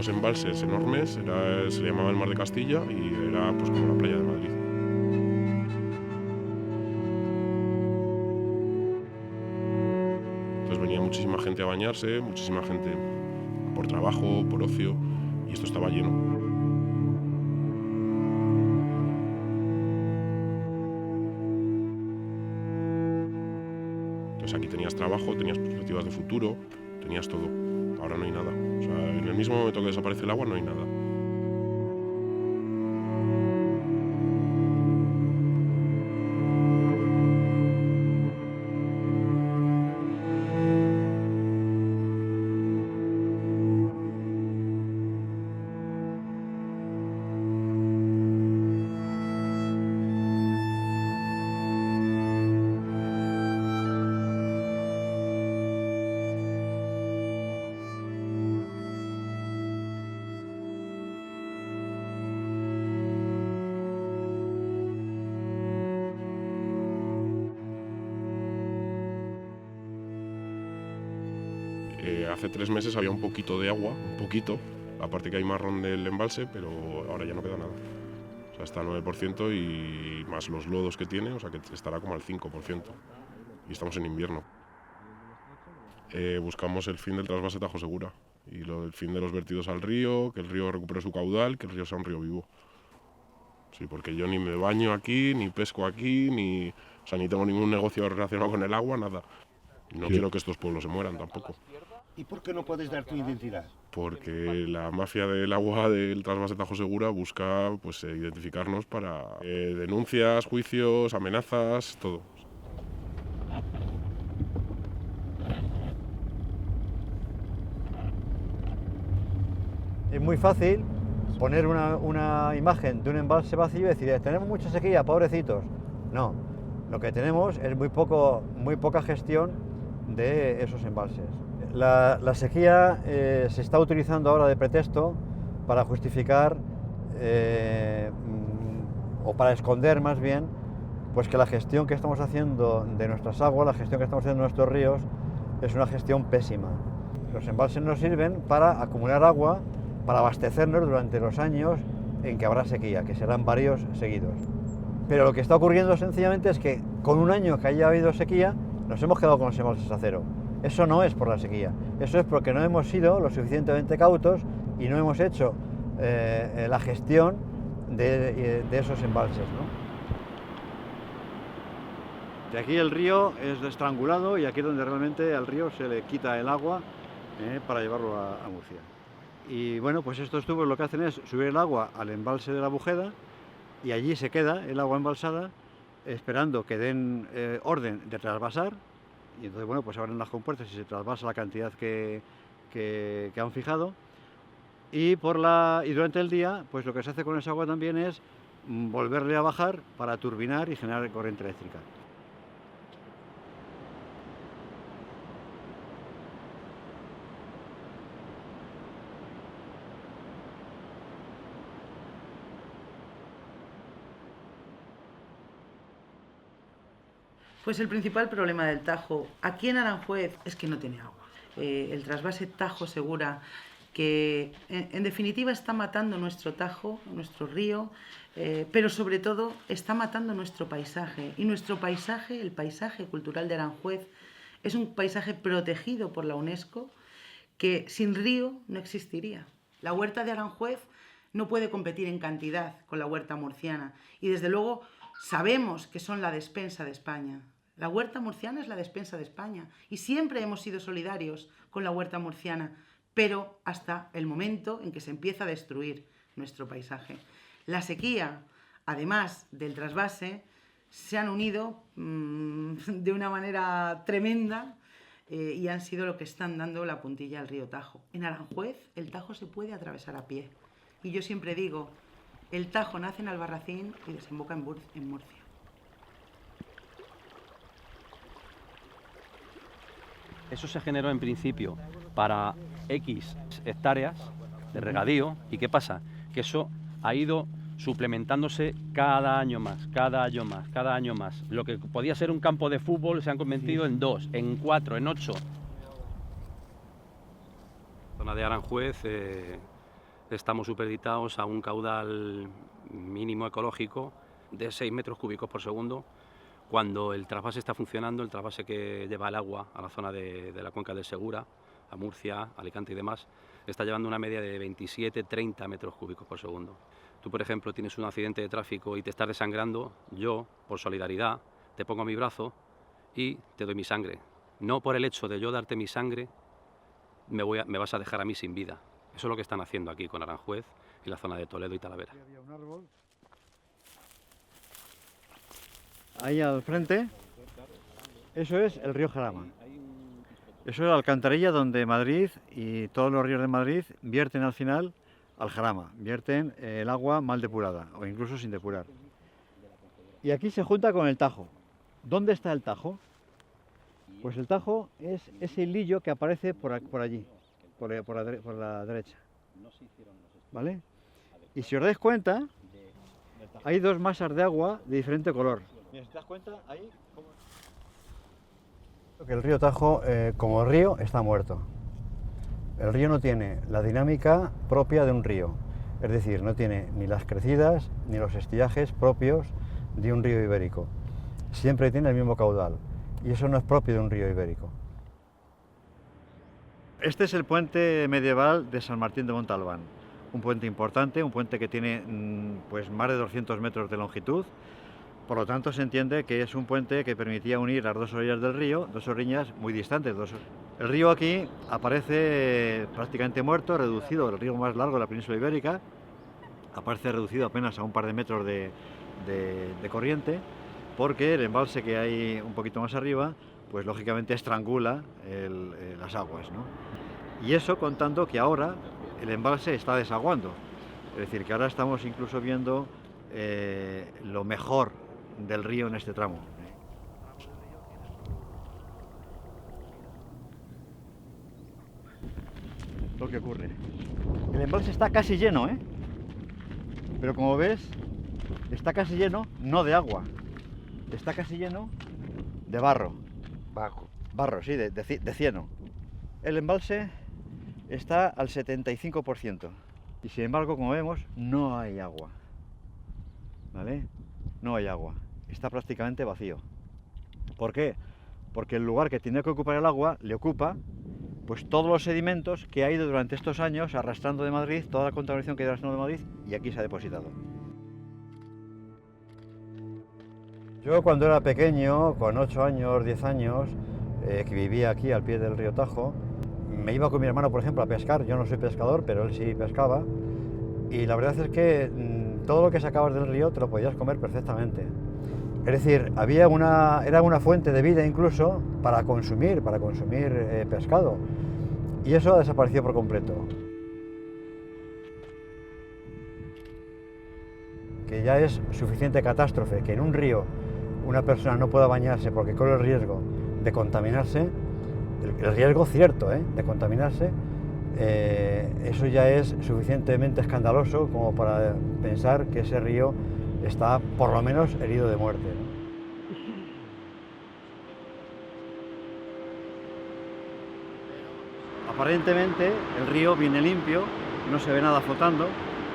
2 embalses enormes, se llamaba el Mar de Castilla y era pues como la playa de Madrid. Entonces venía muchísima gente a bañarse, muchísima gente por trabajo, por ocio, y esto estaba lleno. Entonces aquí tenías trabajo, tenías perspectivas de futuro, tenías todo. Ahora no hay nada. O sea, en el mismo momento que desaparece el agua no hay nada. Hace 3 meses había un poquito de agua, un poquito, aparte que hay marrón del embalse, pero ahora ya no queda nada. O sea, está al 9% y más los lodos que tiene, o sea que estará como al 5%. Y estamos en invierno. Buscamos el fin del trasvase Tajo Segura y el fin de los vertidos al río, que el río recupere su caudal, que el río sea un río vivo. Sí, porque yo ni me baño aquí, ni pesco aquí, ni tengo ningún negocio relacionado con el agua, nada. No quiero que estos pueblos se mueran tampoco. ¿Y por qué no puedes dar tu identidad? Porque la mafia del agua del trasvase Tajo Segura busca pues, identificarnos para denuncias, juicios, amenazas, todo. Es muy fácil poner una imagen de un embalse vacío y decir, tenemos mucha sequía, pobrecitos. No, lo que tenemos es muy poca gestión de esos embalses. La sequía se está utilizando ahora de pretexto para justificar o para esconder más bien pues que la gestión que estamos haciendo de nuestras aguas, la gestión que estamos haciendo de nuestros ríos es una gestión pésima. Los embalses nos sirven para acumular agua, para abastecernos durante los años en que habrá sequía, que serán varios seguidos. Pero lo que está ocurriendo sencillamente es que con un año que haya habido sequía nos hemos quedado con los embalses a cero. Eso no es por la sequía, eso es porque no hemos sido lo suficientemente cautos y no hemos hecho la gestión de esos embalses, ¿no? De aquí el río es estrangulado y aquí es donde realmente al río se le quita el agua para llevarlo a Murcia. Y bueno, pues estos tubos lo que hacen es subir el agua al embalse de la Bujeda y allí se queda el agua embalsada esperando que den orden de trasvasar. Y entonces, bueno, pues abren las compuertas y se trasvasa la cantidad que han fijado. Y durante el día, pues lo que se hace con esa agua también es volverle a bajar para turbinar y generar corriente eléctrica. Pues el principal problema del Tajo aquí en Aranjuez es que no tiene agua. El trasvase Tajo Segura, que en definitiva está matando nuestro Tajo, nuestro río, pero sobre todo está matando nuestro paisaje. Y nuestro paisaje, el paisaje cultural de Aranjuez, es un paisaje protegido por la UNESCO que sin río no existiría. La huerta de Aranjuez no puede competir en cantidad con la huerta murciana y desde luego sabemos que son la despensa de España. La huerta murciana es la despensa de España y siempre hemos sido solidarios con la huerta murciana, pero hasta el momento en que se empieza a destruir nuestro paisaje. La sequía, además del trasvase, se han unido de una manera tremenda y han sido lo que están dando la puntilla al río Tajo. En Aranjuez el Tajo se puede atravesar a pie y yo siempre digo, el Tajo nace en Albarracín y desemboca en Murcia. Eso se generó en principio para X hectáreas de regadío. ¿Y qué pasa? Que eso ha ido suplementándose cada año más, cada año más, cada año más. Lo que podía ser un campo de fútbol se han convertido en 2, en 4, en 8. La zona de Aranjuez estamos supeditados a un caudal mínimo ecológico de 6 metros cúbicos por segundo, cuando el trasvase está funcionando, el trasvase que lleva el agua a la zona de la cuenca del Segura, a Murcia, Alicante y demás, está llevando una media de 27-30 metros cúbicos por segundo. Tú, por ejemplo, tienes un accidente de tráfico y te estás desangrando, yo, por solidaridad, te pongo mi brazo y te doy mi sangre. No por el hecho de yo darte mi sangre, me vas a dejar a mí sin vida. Eso es lo que están haciendo aquí con Aranjuez y la zona de Toledo y Talavera. Había un árbol. Ahí al frente, eso es el río Jarama. Eso es la alcantarilla donde Madrid y todos los ríos de Madrid vierten al final al Jarama, vierten el agua mal depurada o incluso sin depurar. Y aquí se junta con el Tajo. ¿Dónde está el Tajo? Pues el Tajo es ese hilillo que aparece por allí, por la derecha. ¿Vale? Y si os dais cuenta, hay dos masas de agua de diferente color. Mira, si te das cuenta, ahí... Que el río Tajo, como río, está muerto. El río no tiene la dinámica propia de un río, es decir, no tiene ni las crecidas ni los estiajes propios de un río ibérico. Siempre tiene el mismo caudal y eso no es propio de un río ibérico. Este es el puente medieval de San Martín de Montalbán, un puente importante, un puente que tiene pues más de 200 metros de longitud. Por lo tanto, se entiende que es un puente que permitía unir las dos orillas del río, dos orillas muy distantes. El río aquí aparece prácticamente muerto, reducido, el río más largo de la península ibérica, aparece reducido apenas a un par de metros de corriente, porque el embalse que hay un poquito más arriba, pues lógicamente estrangula las aguas, ¿no? Y eso contando que ahora el embalse está desaguando, es decir, que ahora estamos incluso viendo lo mejor del río en este tramo. Lo que ocurre. El embalse está casi lleno, ¿eh? Pero como ves, está casi lleno, no de agua, está casi lleno de barro. Barro, sí, de cieno. El embalse está al 75%. Y sin embargo, como vemos, no hay agua. ¿Vale? No hay agua. Está prácticamente vacío. ¿Por qué? Porque el lugar que tiene que ocupar el agua le ocupa pues todos los sedimentos que ha ido durante estos años arrastrando de Madrid, toda la contaminación que ha ido arrastrando de Madrid, y aquí se ha depositado. Yo cuando era pequeño, con 8 años, 10 años, que vivía aquí al pie del río Tajo, me iba con mi hermano, por ejemplo, a pescar. Yo no soy pescador, pero él sí pescaba. Y la verdad es que todo lo que sacabas del río te lo podías comer perfectamente. Es decir, era una fuente de vida incluso para consumir pescado. Y eso ha desaparecido por completo. Que ya es suficiente catástrofe que en un río una persona no pueda bañarse porque corre el riesgo de contaminarse, el riesgo cierto de contaminarse, eso ya es suficientemente escandaloso como para pensar que ese río está por lo menos herido de muerte, ¿no? Aparentemente el río viene limpio, no se ve nada flotando,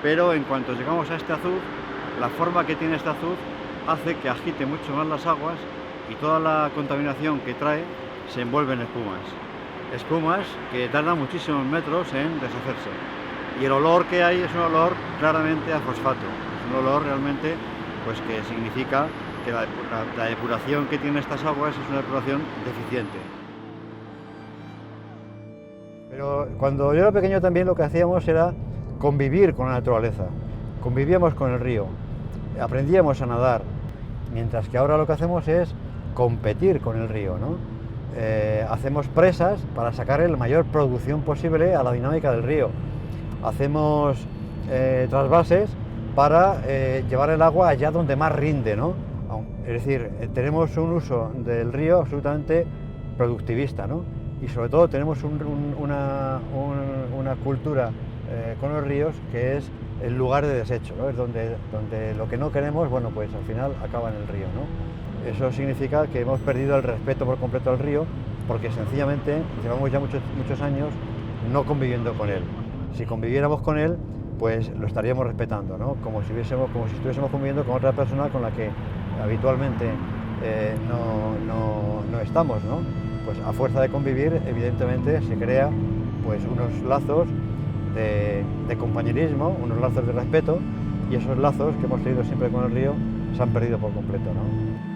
pero en cuanto llegamos a este azud, la forma que tiene este azud hace que agite mucho más las aguas y toda la contaminación que trae se envuelve en espumas. Espumas que tardan muchísimos metros en deshacerse. Y el olor que hay es un olor claramente a fosfato. Es un olor realmente pues, que significa que la depuración que tienen estas aguas es una depuración deficiente. Pero cuando yo era pequeño también lo que hacíamos era convivir con la naturaleza. Convivíamos con el río, aprendíamos a nadar, mientras que ahora lo que hacemos es competir con el río, ¿no? Hacemos presas para sacar la mayor producción posible a la dinámica del río. Hacemos trasvases para llevar el agua allá donde más rinde, ¿no? Es decir, tenemos un uso del río absolutamente productivista, ¿no? Y sobre todo tenemos una cultura con los ríos que es el lugar de desecho, ¿no? Es donde lo que no queremos, bueno, pues al final acaba en el río, ¿no? Eso significa que hemos perdido el respeto por completo al río porque sencillamente llevamos ya muchos años no conviviendo con él. Si conviviéramos con él, pues lo estaríamos respetando, ¿no? Como si estuviésemos conviviendo con otra persona con la que habitualmente no estamos, ¿no? Pues a fuerza de convivir, evidentemente, se crea pues unos lazos de compañerismo, unos lazos de respeto, y esos lazos que hemos tenido siempre con el río se han perdido por completo, ¿no?